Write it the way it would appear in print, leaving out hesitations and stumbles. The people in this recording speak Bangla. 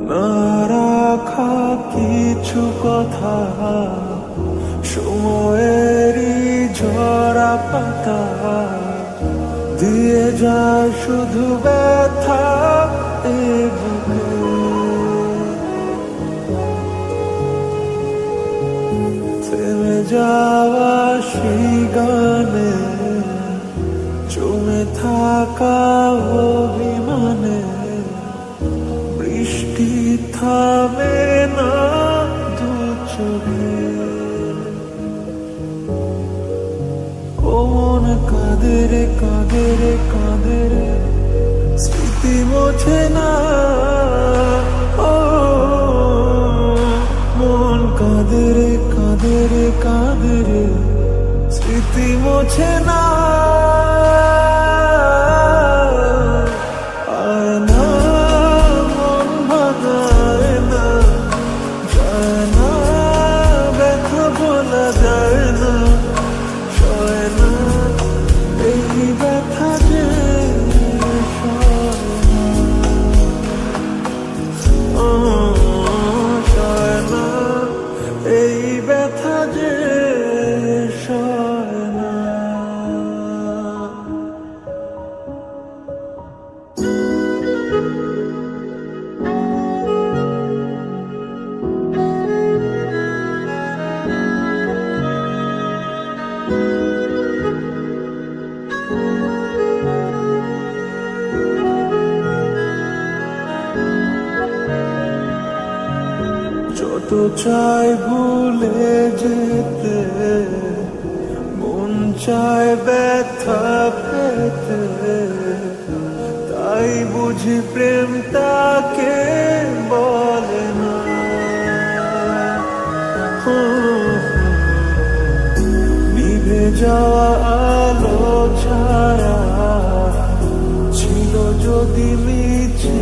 না রাখা কিছু কথা, সময়েরই ঝরা পাতা দিয়ে যায় শুধু ব্যথা এ বুকে। থেমে যাওয়া সেই গানে, জমে থাকা অভিমানে, বৃষ্টি থামে না দু চোখে। ও মন কাঁদে রে কাঁদে রে কাঁদে রে, স্মৃতি মোছে না। ও মন কাঁদে রে কাঁদে রে কাঁদে রে, স্মৃতি মোছে না। আয় না মন ভাঙায় না, যায় না ব্যথা বলা যায় না, সয় না এই ব্যথা যে সয় না। ও সয় না এই ব্যথা যে সয় না। যত চাই ভুলে যেতে, মন চায় ব্যথা পেতে, তাই বুঝি প্রেম তাকে বলে না। নিভে যাওয়া আলো ছায়া ছিল যদি মিছে